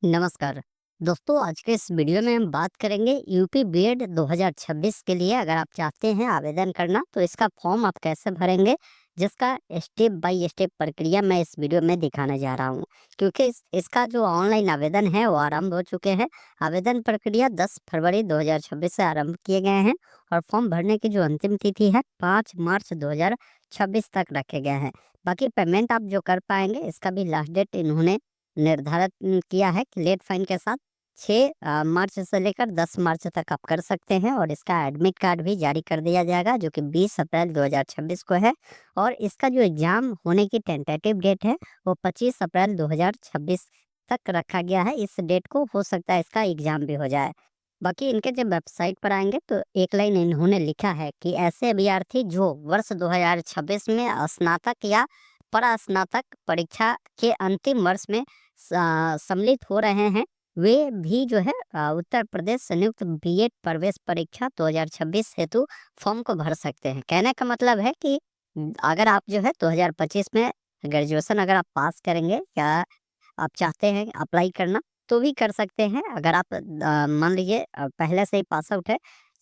नमस्कार दोस्तों, आज के इस वीडियो में हम बात करेंगे यूपी बीएड 2026 के लिए। अगर आप चाहते हैं आवेदन करना तो इसका फॉर्म आप कैसे भरेंगे, जिसका स्टेप बाय स्टेप प्रक्रिया मैं इस वीडियो में दिखाने जा रहा हूं। क्योंकि इसका जो ऑनलाइन आवेदन है वो आरंभ हो चुके हैं। आवेदन प्रक्रिया 10 फरवरी 2026 से आरंभ किए गए हैं और फॉर्म भरने की जो अंतिम तिथि है 5 मार्च 2026 तक रखे गए हैं। बाकी पेमेंट आप जो कर पाएंगे इसका भी लास्ट डेट इन्होंने निर्धारित किया है कि लेट फाइन के साथ 6 मार्च से लेकर 10 मार्च तक आप कर सकते हैं और इसका एडमिट कार्ड भी जारी कर दिया जाएगा जो कि 20 अप्रैल 2026 को है। और इसका जो एग्ज़ाम होने की टेंटेटिव डेट है वो 25 अप्रैल 2026 तक रखा गया है। इस डेट को हो सकता है इसका एग्ज़ाम भी हो जाए। बाकी इनके जब वेबसाइट पर आएंगे तो एक लाइन इन्होंने लिखा है कि ऐसे अभ्यर्थी जो वर्ष 2026 में स्नातक या परास्नातक परीक्षा के अंतिम वर्ष में सम्मिलित हो रहे हैं, वे भी जो है उत्तर प्रदेश संयुक्त बीएड प्रवेश परीक्षा 2026 हेतु फॉर्म को भर सकते हैं। कहने का मतलब है कि अगर आप जो है 2025 में ग्रेजुएशन अगर आप पास करेंगे या आप चाहते हैं अप्लाई करना तो भी कर सकते हैं। अगर आप मान लीजिए पहले से ही पास आउट है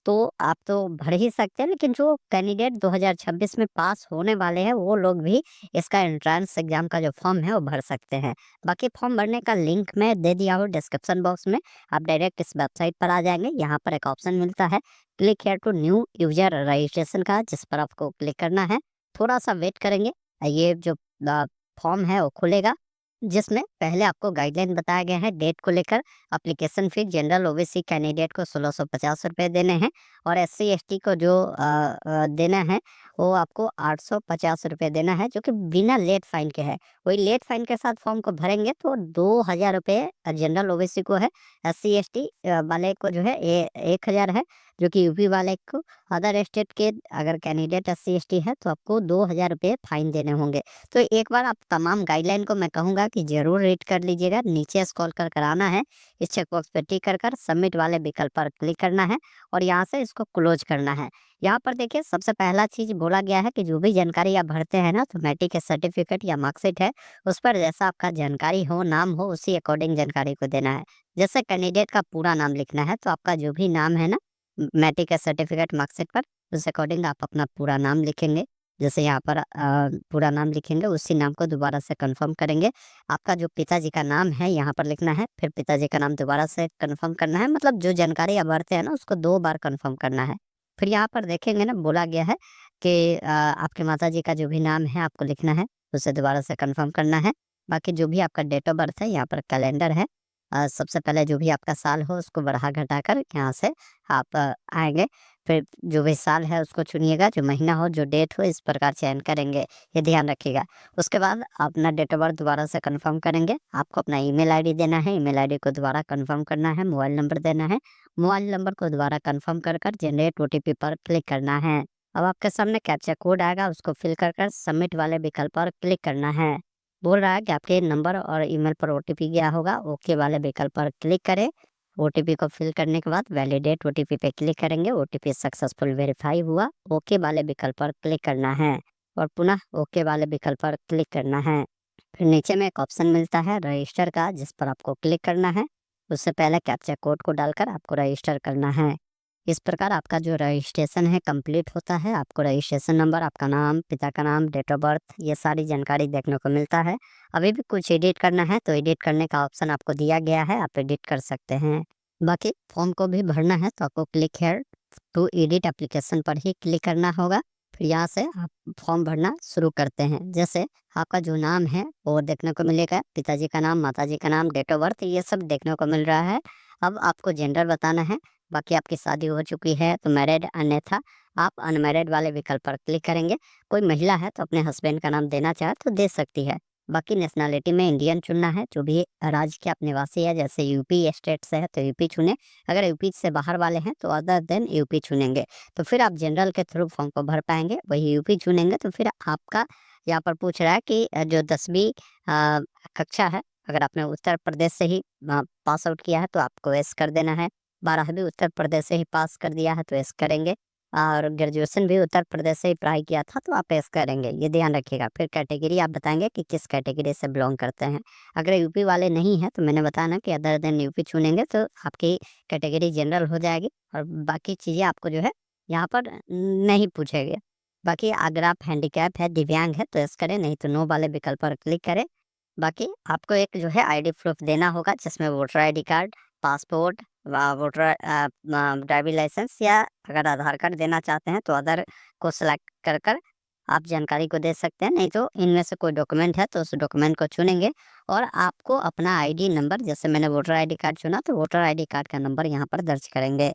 तो आप तो भर ही सकते हैं, लेकिन जो कैंडिडेट 2026 में पास होने वाले हैं वो लोग भी इसका एंट्रेंस एग्जाम का जो फॉर्म है वो भर सकते हैं। बाकी फॉर्म भरने का लिंक मैं दे दिया हूँ डिस्क्रिप्शन बॉक्स में। आप डायरेक्ट इस वेबसाइट पर आ जाएंगे, यहाँ पर एक ऑप्शन मिलता है click here to new user registration का, जिस पर आपको क्लिक करना है। थोड़ा सा वेट करेंगे, ये जो फॉर्म है वो खुलेगा, जिसमें पहले आपको गाइडलाइन बताया गया है डेट को लेकर। Application fees general OBC candidate को 1650 रुपये देने हैं और एससी एसटी को जो देना है वो आपको 850 रुपये देना है, जो कि बिना लेट फाइन के है। वही लेट फाइन के साथ फॉर्म को भरेंगे तो 2000 रुपये जनरल ओबीसी को है, एससी एसटी वाले को जो है 1000 है, जो कि यूपी वाले को। अदर स्टेट के अगर कैंडिडेट एससी एसटी है तो आपको 2000 रुपये फाइन देने होंगे। तो एक बार आप तमाम गाइडलाइन को मैं कहूँगा कि ज़रूर रीड कर लीजिएगा। नीचे स्क्रॉल कर कर आना है, इस चेकबॉक्स पे टिक कर कर सबमिट वाले विकल्प पर क्लिक करना है और यहाँ से इसको क्लोज करना है। यहाँ पर देखिए सबसे पहला चीज़ बोला गया है कि जो भी जानकारी आप भरते हैं ना, तो मैट्रिक के सर्टिफिकेट या मार्कशीट है उस पर जैसा आपका जानकारी हो, नाम हो, उसी अकॉर्डिंग जानकारी को देना है। जैसे कैंडिडेट का पूरा नाम लिखना है तो आपका जो भी नाम है ना मैट्रिक का सर्टिफिकेट मार्कशीट पर, उस अकॉर्डिंग आप अपना पूरा नाम लिखेंगे। जैसे यहाँ पर पूरा नाम लिखेंगे, उसी नाम को दोबारा से कंफर्म करेंगे। आपका जो पिताजी का नाम है यहाँ पर लिखना है, फिर पिताजी का नाम दोबारा से कंफर्म करना है। मतलब जो जानकारी आप भरते हैं ना उसको 2 बार कंफर्म करना है। फिर यहाँ पर देखेंगे ना बोला गया है कि आपके माताजी का जो भी नाम है आपको लिखना है, उसे दोबारा से कंफर्म करना है। बाकी जो भी आपका डेट ऑफ बर्थ है, यहाँ पर कैलेंडर है। सबसे पहले जो भी आपका साल हो उसको बढ़ा घटाकर यहाँ से आप आएँगे। फिर जो भी साल है उसको चुनिएगा, जो महीना हो, जो डेट हो, इस प्रकार चयन करेंगे, ये ध्यान रखिएगा। उसके बाद अपना डेट ऑफ बर्थ दोबारा से कंफर्म करेंगे। आपको अपना ईमेल आईडी देना है, ईमेल आईडी को दोबारा कंफर्म करना है, मोबाइल नंबर देना है, मोबाइल नंबर को दोबारा कंफर्म कर कर जनरेट ओटीपी पर क्लिक करना है। अब आपके सामने कैप्चा कोड आएगा, उसको फिल कर कर सबमिट वाले विकल्प पर क्लिक करना है। बोल रहा है कि आपके नंबर और ईमेल पर ओटीपी गया होगा, ओके वाले विकल्प पर क्लिक करें। ओटीपी को फिल करने के बाद वैलिडेट ओटीपी पे क्लिक करेंगे, ओटीपी सक्सेसफुल वेरीफाई हुआ, ओके वाले विकल्प पर क्लिक करना है और पुनः ओके वाले विकल्प पर क्लिक करना है। फिर नीचे में एक ऑप्शन मिलता है रजिस्टर का, जिस पर आपको क्लिक करना है। उससे पहले कैप्चा कोड को डालकर आपको रजिस्टर करना है। इस प्रकार आपका जो रजिस्ट्रेशन है कंप्लीट होता है। आपको रजिस्ट्रेशन नंबर, आपका नाम, पिता का नाम, डेट ऑफ बर्थ, ये सारी जानकारी देखने को मिलता है। अभी भी कुछ एडिट करना है तो एडिट करने का ऑप्शन आपको दिया गया है, आप एडिट कर सकते हैं। बाकी फॉर्म को भी भरना है तो आपको click here to edit application पर ही क्लिक करना होगा। फिर यहाँ से आप फॉर्म भरना शुरू करते हैं। जैसे आपका जो नाम है वो देखने को मिलेगा, पिताजी का नाम, माताजी का नाम, डेट ऑफ बर्थ, ये सब देखने को मिल रहा है। अब आपको जेंडर बताना है। बाकी आपकी शादी हो चुकी है तो मैरिड, अन्यथा आप अनमैरिड वाले विकल्प पर क्लिक करेंगे। कोई महिला है तो अपने हस्बैंड का नाम देना चाहे तो दे सकती है। बाकी नेशनैलिटी में इंडियन चुनना है, जो भी राज्य के आप निवासी है, जैसे यूपी स्टेट से है तो यूपी चुने, अगर यूपी से बाहर वाले हैं तो अदर देन यूपी चुनेंगे। तो फिर आप जनरल के थ्रू फॉर्म को भर पाएंगे। वही यूपी चुनेंगे तो फिर आपका यहाँ पर पूछ रहा है कि जो 10वीं कक्षा है, अगर आपने उत्तर प्रदेश से ही पास आउट किया है तो आपको एस कर देना है। 12वीं उत्तर प्रदेश से ही पास कर दिया है तो एस करेंगे। और ग्रेजुएशन भी उत्तर प्रदेश से ही पढ़ाई किया था, तो आप यस करेंगे, ये ध्यान रखिएगा। फिर कैटेगरी आप बताएंगे कि किस कैटेगरी से बिलोंग करते हैं। अगर यूपी वाले नहीं हैं तो मैंने बताया ना कि अदर देन यूपी चुनेंगे तो आपकी कैटेगरी जनरल हो जाएगी और बाकी चीज़ें आपको जो है यहाँ पर नहीं पूछेंगे। बाकी अगर आप हैंडीकैप है, दिव्यांग है तो यस करें, नहीं तो नो वाले विकल्प पर क्लिक करें। बाकी आपको एक जो है आईडी प्रूफ देना होगा, जिसमें voter ID card, passport, voter driving licence, या अगर आधार कार्ड देना चाहते हैं तो अदर को सिलेक्ट कर कर आप जानकारी को दे सकते हैं। नहीं तो इनमें से कोई डॉक्यूमेंट है तो उस डॉक्यूमेंट को चुनेंगे और आपको अपना आईडी नंबर, जैसे मैंने वोटर आईडी कार्ड चुना तो वोटर आईडी कार्ड का नंबर यहाँ पर दर्ज करेंगे।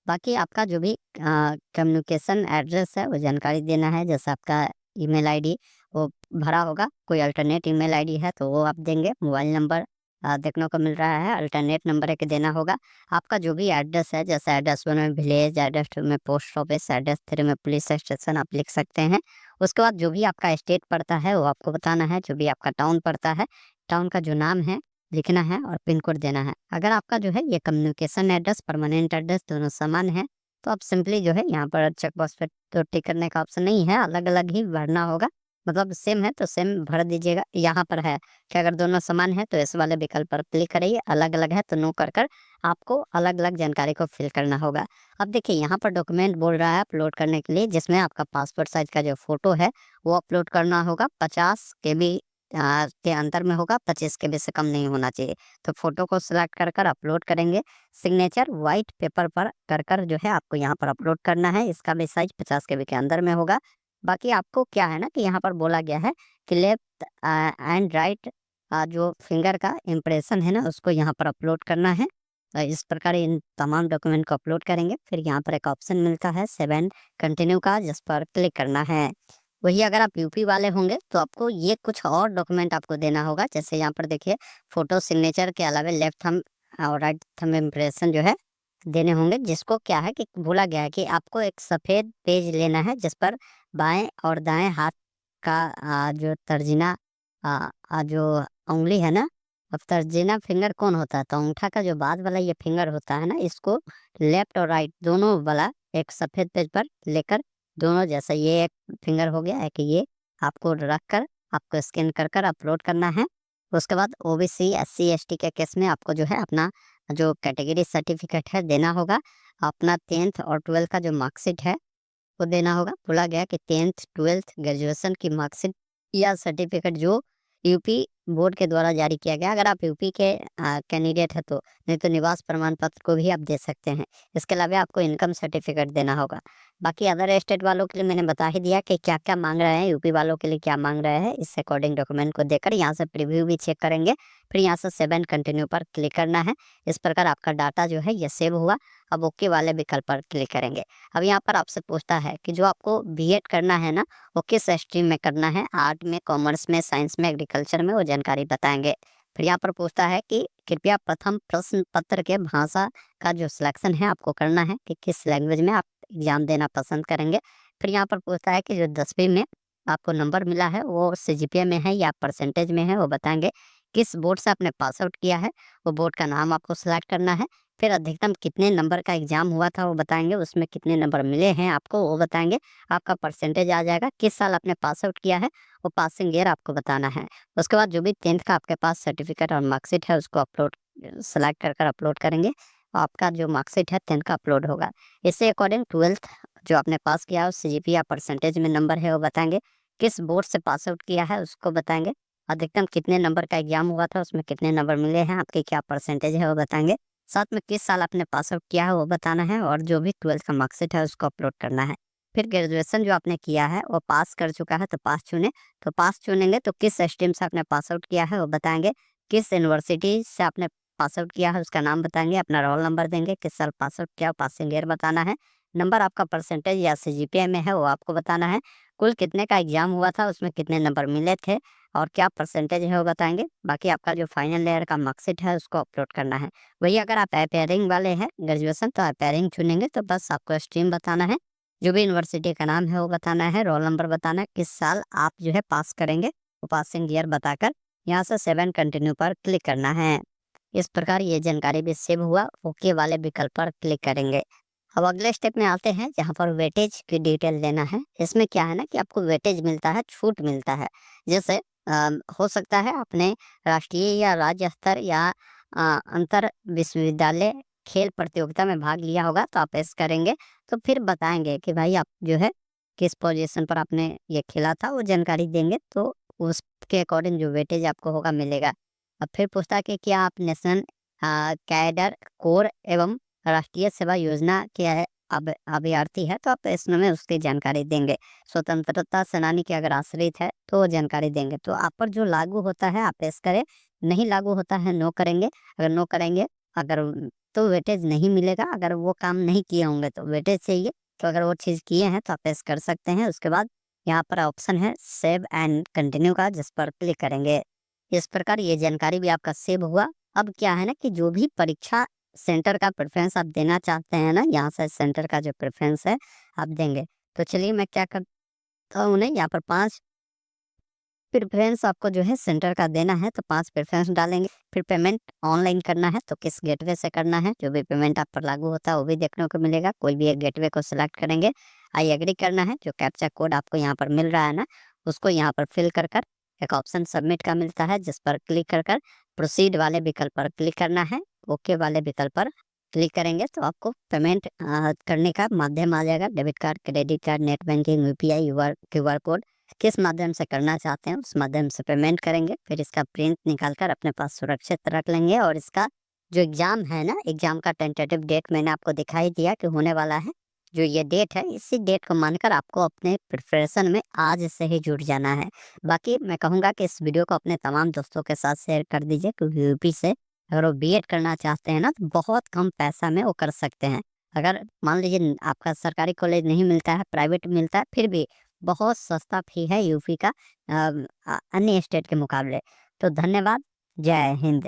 बाकी आपका जो भी कम्युनिकेशन एड्रेस है वो जानकारी देना है, जैसे आपका ईमेल आईडी वो भरा होगा, कोई अल्टरनेट ईमेल आईडी है तो वो आप देंगे। मोबाइल नंबर देखने को मिल रहा है, अल्टरनेट नंबर एक देना होगा। आपका जो भी एड्रेस है, जैसे एड्रेस 1 में विलेज, एड्रेस 2 में पोस्ट ऑफिस, एड्रेस 3 में पुलिस स्टेशन आप लिख सकते हैं। उसके बाद जो भी आपका स्टेट पड़ता है वो आपको बताना है, जो भी आपका टाउन पड़ता है, टाउन का जो नाम है लिखना है और पिन कोड देना है। अगर आपका जो है ये कम्युनिकेशन एड्रेस, परमानेंट एड्रेस दोनों समान है तो आप सिंपली जो है यहाँ पर चेक बॉक्स पे तो टिक करने का ऑप्शन नहीं है, अलग अलग ही भरना होगा। मतलब सेम है तो सेम भर दीजिएगा। यहाँ पर है कि अगर दोनों समान है तो इस वाले विकल्प पर क्लिक करिए, अलग अलग है तो नो कर कर आपको अलग अलग जानकारी को फिल करना होगा। अब देखिए यहाँ पर डॉक्यूमेंट बोल रहा है अपलोड करने के लिए, जिसमें आपका पासपोर्ट साइज का जो फोटो है वो अपलोड करना होगा। 50 KB के अंतर में होगा, 25 KB से कम नहीं होना चाहिए। तो फोटो को सिलेक्ट कर कर अपलोड करेंगे। सिग्नेचर वाइट पेपर पर कर कर जो है आपको यहाँ पर अपलोड करना है। इसका भी साइज 50 KB के अंदर में होगा। बाकी आपको क्या है ना कि यहाँ पर बोला गया है कि लेफ्ट एंड राइट जो फिंगर का इम्प्रेशन है ना उसको यहाँ पर अपलोड करना है। इस प्रकार इन तमाम डॉक्यूमेंट को अपलोड करेंगे। फिर यहाँ पर एक ऑप्शन मिलता है 7 कंटिन्यू का, जिस पर क्लिक करना है। वही अगर आप यूपी वाले होंगे तो आपको ये कुछ और डॉक्यूमेंट आपको देना होगा, जैसे यहाँ पर देखिए फोटो सिग्नेचर के अलावा लेफ्ट थंब और राइट थंब इम्प्रेशन जो है देने होंगे। जिसको क्या है कि बोला गया है कि आपको एक सफ़ेद पेज लेना है जिस पर बाएं और दाएं हाथ का जो तर्जनी जो उंगली है ना, अब तर्जनी फिंगर कौन होता है तो अंगूठा का जो बाद वाला ये फिंगर होता है ना, इसको लेफ्ट और राइट दोनों वाला एक सफ़ेद पेज पर लेकर, दोनों जैसा ये एक फिंगर हो गया है कि ये आपको रख कर आपको स्कैन कर कर अपलोड करना है। उसके बाद ओबीसी एससी एसटी के केस में आपको जो है अपना जो कैटेगरी सर्टिफिकेट है देना होगा। अपना 10th और 12th का जो मार्कशीट है वो देना होगा। बोला गया कि 10th 12th ग्रेजुएशन की मार्कशीट या सर्टिफिकेट जो यूपी बोर्ड के द्वारा जारी किया गया, अगर आप यूपी के कैंडिडेट है तो, नहीं तो निवास प्रमाण पत्र को भी आप दे सकते हैं। इसके अलावा आपको इनकम सर्टिफिकेट देना होगा। बाकी अदर स्टेट वालों के लिए मैंने बता ही दिया कि क्या क्या मांग रहे हैं, यूपी वालों के लिए क्या मांग रहे हैं। इस अकॉर्डिंग डॉक्यूमेंट को देकर यहाँ से प्रीव्यू भी चेक करेंगे। फिर यहाँ से 7 कंटिन्यू पर क्लिक करना है। इस प्रकार आपका डाटा जो है ये सेव हुआ। अब ओके वाले विकल्प पर क्लिक करेंगे। अब यहाँ पर आपसे पूछता है कि जो आपको बीएड करना है ना वो किस स्ट्रीम में करना है, आर्ट में, कॉमर्स में, साइंस में, एग्रीकल्चर में, वो जानकारी बताएंगे। फिर यहाँ पर पूछता है कि कृपया प्रथम प्रश्न पत्र के भाषा का जो सिलेक्शन है आपको करना है कि किस लैंग्वेज में आप एग्जाम देना पसंद करेंगे। फिर यहाँ पर पूछता है कि जो 10वीं में आपको नंबर मिला है वो सीजीपीए में है या परसेंटेज में है, वो बताएंगे। किस बोर्ड से आपने पास आउट किया है, वो बोर्ड का नाम आपको सिलेक्ट करना है। फिर अधिकतम कितने नंबर का एग्जाम हुआ था वो बताएंगे, उसमें कितने नंबर मिले हैं आपको वो बताएंगे। आपका परसेंटेज आ जाएगा। किस साल आपने पास आउट किया है वो पासिंग ईयर आपको बताना है। उसके बाद जो भी 10th का आपके पास सर्टिफिकेट और मार्कशीट है उसको अपलोड सेलेक्ट कर कर अपलोड करेंगे। आपका जो मार्कशीट है 10th का अपलोड होगा। इससे अकॉर्डिंग 12th जो आपने पास किया है उस सीजीपी या परसेंटेज में नंबर है वो बताएंगे। किस बोर्ड से पास आउट किया है उसको बताएंगे। अधिकतम कितने नंबर का एग्जाम हुआ था उसमें कितने नंबर मिले हैं, आपके क्या परसेंटेज है वो बताएंगे। साथ में किस साल आपने पास आउट किया है वो बताना है और जो भी 12th का मार्कशीट है उसको अपलोड करना है। फिर ग्रेजुएशन जो आपने किया है वो पास कर चुका है तो पास चुने, तो पास चुनेंगे तो किस स्ट्रीम से आपने पास आउट किया है वो बताएंगे। किस यूनिवर्सिटी से आपने पास आउट किया है उसका नाम बताएंगे, अपना रोल नंबर देंगे, किस साल पास आउट किया, पासिंग ईयर बताना है। नंबर आपका परसेंटेज या सीजीपीए में है वो आपको बताना है। कुल कितने का एग्जाम हुआ था उसमें कितने नंबर मिले थे और क्या परसेंटेज है वो बताएंगे। बाकी आपका जो फाइनल ईयर का मार्कशीट है उसको अपलोड करना है। वही अगर आप अपेयरिंग वाले हैं ग्रेजुएशन तो अपेयरिंग चुनेंगे तो बस आपको स्ट्रीम बताना है, जो भी यूनिवर्सिटी का नाम है वो बताना है, रोल नंबर बताना है, किस साल आप जो है पास करेंगे वो पासिंग ईयर बताकर यहाँ से 7 कंटिन्यू पर क्लिक करना है। इस प्रकार ये जानकारी भी सेव हुआ। ओके वाले विकल्प पर क्लिक करेंगे। अब अगले स्टेप में आते हैं जहाँ पर वेटेज की डिटेल देना है। इसमें क्या है ना कि आपको वेटेज मिलता है, छूट मिलता है। जैसे हो सकता है आपने राष्ट्रीय या राज्य स्तर या अंतर विश्वविद्यालय खेल प्रतियोगिता में भाग लिया होगा, तो आप ऐसे करेंगे तो फिर बताएंगे कि भाई आप जो है किस पोजीशन पर आपने ये खेला था, वो जानकारी देंगे तो उसके अकॉर्डिंग जो वेटेज आपको होगा मिलेगा। अब फिर पूछता है कि क्या आप नेशनल कैडर कोर एवं राष्ट्रीय सेवा योजना के अभ्यर्थी है, तो आप इसमें उसकी जानकारी देंगे। स्वतंत्रता सेनानी के अगर आश्रित है तो वो जानकारी देंगे। तो आप पर जो लागू होता है आप यस करें, नहीं लागू होता है नो करेंगे। अगर नो करेंगे, अगर तो वेटेज नहीं मिलेगा। अगर वो काम नहीं किए होंगे तो वेटेज चाहिए। तो अगर वो चीज़ किए हैं तो आप यस कर सकते हैं। उसके बाद यहाँ पर ऑप्शन है सेव एंड कंटिन्यू का, जिस पर क्लिक करेंगे। इस प्रकार ये जानकारी भी आपका सेव हुआ। अब क्या है ना कि जो भी परीक्षा सेंटर का प्रेफ़रेंस आप देना चाहते हैं ना, यहाँ से सेंटर का जो प्रेफ़रेंस है आप देंगे। तो चलिए मैं क्या करता हूँ ना, यहाँ पर 5 प्रेफ़रेंस आपको जो है सेंटर का देना है, तो 5 प्रेफ़रेंस डालेंगे। फिर पेमेंट ऑनलाइन करना है तो किस गेटवे से करना है, जो भी पेमेंट आप पर लागू होता है वो भी देखने को मिलेगा। कोई भी एक गेटवे को सिलेक्ट करेंगे, आई एग्री करना है। जो कैप्चा कोड आपको यहाँ पर मिल रहा है ना, उसको यहाँ पर फिल कर एक ऑप्शन सबमिट का मिलता है, जिस पर क्लिक कर प्रोसीड वाले विकल्प पर क्लिक करना है। ओके वाले विकल्प पर क्लिक करेंगे तो आपको पेमेंट करने का माध्यम आ जाएगा। Debit card, credit card, net banking, UPI, QR code किस माध्यम से करना चाहते हैं उस माध्यम से पेमेंट करेंगे। फिर इसका प्रिंट निकाल कर अपने पास सुरक्षित रख लेंगे। और इसका जो एग्ज़ाम है ना, एग्ज़ाम का टेंटेटिव डेट मैंने आपको दिखाई दिया कि होने वाला है। जो ये डेट है, इसी डेट को मानकर आपको अपने प्रिपरेशन में आज से ही जुट जाना है। बाकी मैं कहूँगा कि इस वीडियो को अपने तमाम दोस्तों के साथ शेयर कर दीजिए, क्योंकि यूपी से अगर वो बीएड करना चाहते हैं ना, तो बहुत कम पैसा में वो कर सकते हैं। अगर मान लीजिए आपका सरकारी कॉलेज नहीं मिलता है, प्राइवेट मिलता है, फिर भी बहुत सस्ता फ़ी है यूपी का अन्य स्टेट के मुकाबले। तो धन्यवाद। जय हिंद।